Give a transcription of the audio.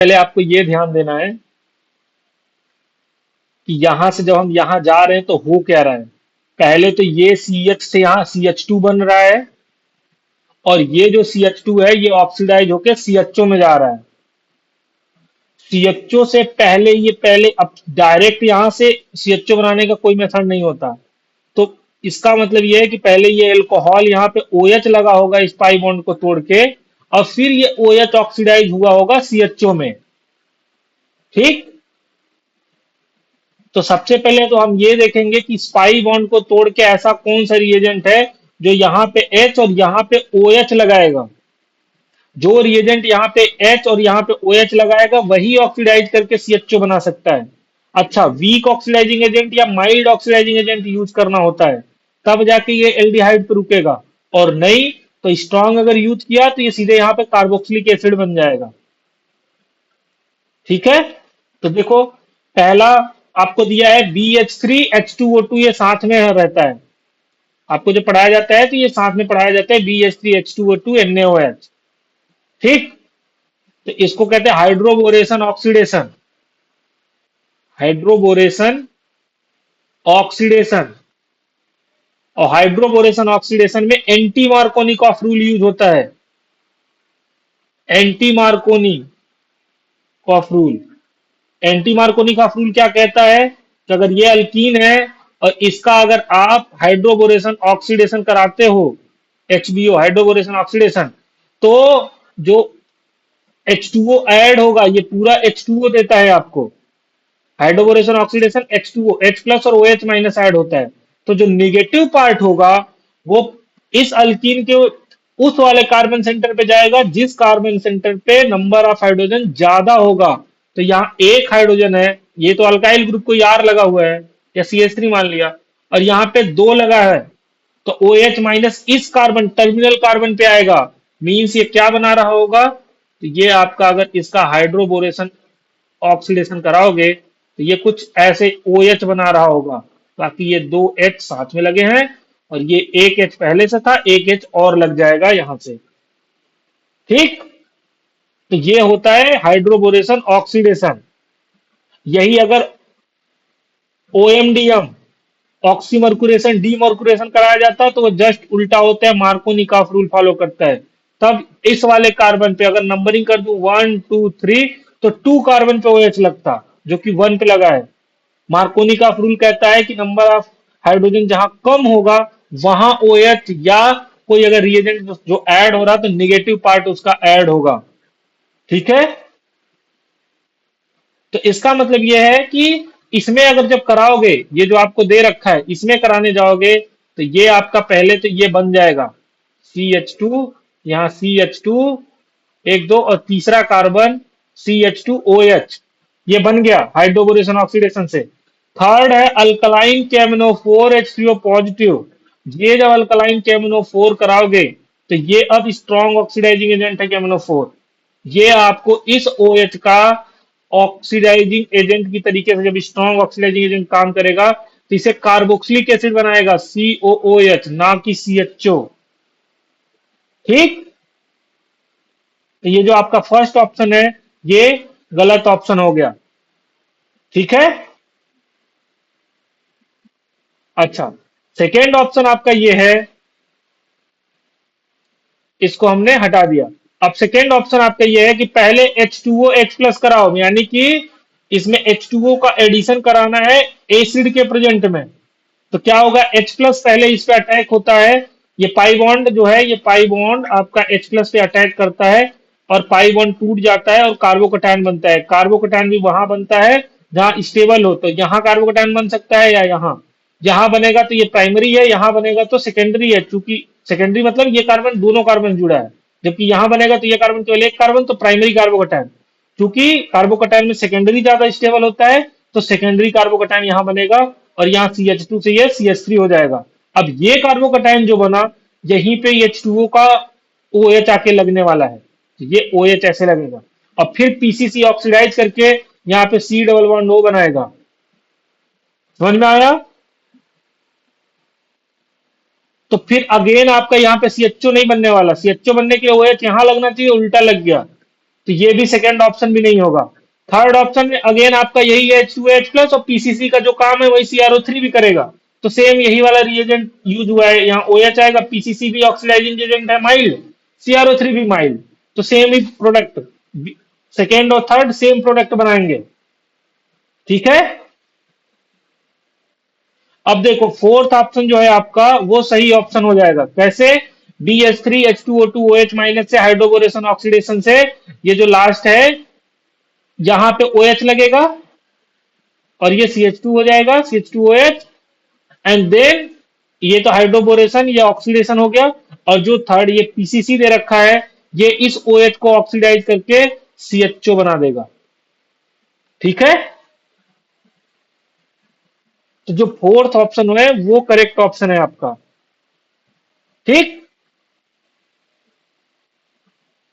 पहले आपको ये ध्यान देना है कि यहां से जब हम यहां जा रहे हैं तो हो क्या रहा है। पहले तो ये CH से यहाँ CH2 बन रहा है, और ये जो CH2 है ये ऑक्सीडाइज होकर CHO में जा रहा है। CHO से पहले ये पहले अब डायरेक्ट यहां से CHO बनाने का कोई मेथड नहीं होता। तो इसका मतलब ये है कि पहले ये अल्कोहल यहाँ पे OH लगा होगा इस पाई बॉन्ड को तोड़ के, और फिर ये OH ऑक्सीडाइज हुआ होगा CHO में। ठीक। तो सबसे पहले तो हम ये देखेंगे कि स्पाई बॉन्ड को तोड़ के ऐसा कौन सा रिएजेंट है जो यहाँ पे H और यहाँ पे OH लगाएगा। जो रिएजेंट यहाँ पे H और यहाँ पे OH लगाएगा वही ऑक्सीडाइज करके CHO बना सकता है। अच्छा, वीक ऑक्सीडाइजिंग एजेंट या माइल्ड ऑक्सीडाइजिंग एजेंट यूज करना होता है, तब जाके ये एल्डिहाइड पे रुकेगा। और नहीं तो स्ट्रांग अगर यूज किया तो ये सीधे यहाँ पे कार्बोक्सिलिक एसिड बन जाएगा। ठीक है। तो देखो, पहला आपको दिया है BH3H2O2, ये साथ में रहता है। आपको जो पढ़ाया जाता है तो ये साथ में पढ़ाया जाता है BH3H2O2 NaOH। ठीक। तो इसको कहते हैं हाइड्रोबोरेशन ऑक्सीडेशन। Hydroboration oxidation. और हाइड्रोबोरेशन ऑक्सीडेशन में एंटी मार्कोनिकॉफ रूल यूज होता है। Anti Markovnikov rule. Anti Markovnikov rule क्या कहता है कि अगर ये अल्कीन है और इसका अगर आप हाइड्रोबोरेशन ऑक्सीडेशन कराते हो, HBO हाइड्रोबोरेशन ऑक्सीडेशन, तो जो H2O ऐड होगा ये पूरा H2O देता है आपको। Hydroboration oxidation H2O, H plus और OH माइनस ऐड होता है। तो जो निगेटिव पार्ट होगा वो इस अल्कीन के उस वाले कार्बन सेंटर पे जाएगा जिस कार्बन सेंटर पे नंबर ऑफ हाइड्रोजन ज्यादा होगा। तो यहाँ एक हाइड्रोजन है, ये तो अल्काइल ग्रुप को यार लगा हुआ है या CH3 मान लिया, और यहाँ पे दो लगा है, तो OH माइनस इस कार्बन टर्मिनल कार्बन पे आएगा। मीन्स ये क्या बना रहा होगा, तो ये आपका अगर इसका हाइड्रोबोरेशन ऑक्सीडेशन कराओगे तो ये कुछ ऐसे OH बना रहा होगा। बाकी ये दो H साथ में लगे हैं, और ये एक H पहले से था, एक H और लग जाएगा यहां से। ठीक। तो ये होता है हाइड्रोबोरेशन ऑक्सीडेशन। यही अगर OMDM ऑक्सीमर्कुरेशन डीमर्कुरेशन कराया जाता है तो वो जस्ट उल्टा होता है, मार्कोनिकॉफ रूल फॉलो करता है। तब इस वाले कार्बन पे अगर नंबरिंग कर दूं 1 2 3, तो 2 कार्बन पे OH लगता जो कि 1 पे लगा है। मार्कोनी का रूल कहता है कि नंबर ऑफ हाइड्रोजन जहां कम होगा वहां OH या कोई अगर रिएजेंट जो ऐड हो रहा तो निगेटिव पार्ट उसका ऐड होगा। ठीक है। तो इसका मतलब यह है कि इसमें अगर जब कराओगे, ये जो आपको दे रखा है इसमें कराने जाओगे, तो ये आपका पहले तो ये बन जाएगा CH2, यहाँ CH2 एक दो, और तीसरा कार्बन CH2OH, ये बन गया हाइड्रोबोरेशन ऑक्सीडेशन से। थर्ड है अल्कलाइन KMNO4 H3O पॉजिटिव। ये जब अल्कलाइन KMNO4 कराओगे तो ये अब स्ट्रॉन्ग ऑक्सीडाइजिंग एजेंट है KMNO4। ये आपको इस OH का ऑक्सीडाइजिंग एजेंट की तरीके से, जब स्ट्रॉन्ग ऑक्सीडाइजिंग एजेंट काम करेगा तो इसे कार्बोक्सिलिक एसिड बनाएगा COOH, ना कि CHO। ठीक। तो ये जो आपका फर्स्ट ऑप्शन है ये गलत ऑप्शन हो गया। ठीक है। अच्छा, सेकेंड ऑप्शन आपका ये है, इसको हमने हटा दिया। अब सेकेंड ऑप्शन आपका ये है कि पहले H2O H प्लस कराओ, यानी कि इसमें H2O का एडिशन कराना है एसिड के प्रेजेंट में। तो क्या होगा, H प्लस पहले इस पे अटैक होता है, ये पाई बॉन्ड जो है ये पाई बॉन्ड आपका H प्लस पे अटैक करता है, और पाई बॉन्ड टूट जाता है और कार्बोकटायन बनता है। कार्बोकटायन भी वहां बनता है जहां स्टेबल हो, तो यहाँ कार्बोकटायन बन सकता है या यहाँ। जहां बनेगा तो ये प्राइमरी है, यहाँ बनेगा तो सेकेंडरी है। चूंकि सेकेंडरी मतलब ये कार्बन दोनों कार्बन जुड़ा है, जबकि यहाँ बनेगा तो ये कार्बन केवल एक कार्बन, तो प्राइमरी कार्बोकटायन। क्योंकि कार्बोकटायन में सेकेंडरी ज्यादा स्टेबल होता है तो सेकेंडरी कार्बोकटायन यहाँ बनेगा, और यहाँ CH2 से ये CH3 हो जाएगा। अब ये कार्बोकटायन जो बना, यहीं पे H2O का OH आके लगने वाला है, तो ये OH ऐसे लगेगा, और फिर PCC ऑक्सीडाइज करके यहाँ पे C डबल बॉन्ड O बनाएगा। समझ में आया। तो फिर अगेन आपका यहाँ पे CHO नहीं बनने वाला, CHO बनने के लिए OH यहाँ लगना चाहिए, उल्टा लग गया। तो ये भी सेकंड ऑप्शन भी नहीं होगा। थर्ड ऑप्शन में अगेन आपका यही है H2OH प्लस, और पीसीसी का जो काम है वही CrO3 भी करेगा। तो सेम यही वाला रिएजेंट यूज हुआ है, यहाँ OH आएगा, पीसीसी भी ऑक्सीडाइजिंग एजेंट है माइल्ड, CrO3 भी माइल्ड, तो सेम ही प्रोडक्ट, सेकेंड और थर्ड सेम प्रोडक्ट बनाएंगे। ठीक है। अब देखो फोर्थ ऑप्शन जो है आपका वो सही ऑप्शन हो जाएगा। कैसे? BH3H2O2 OH माइनस से हाइड्रोबोरेशन ऑक्सीडेशन से, ये जो लास्ट है यहां पे OH लगेगा और ये CH2 हो जाएगा, CH2OH, एंड देन ये तो हाइड्रोबोरेशन या ऑक्सीडेशन हो गया। और जो थर्ड ये पीसीसी दे रखा है, ये इस OH को ऑक्सीडाइज करके CHO बना देगा। ठीक है। तो जो फोर्थ ऑप्शन है वो करेक्ट ऑप्शन है आपका। ठीक।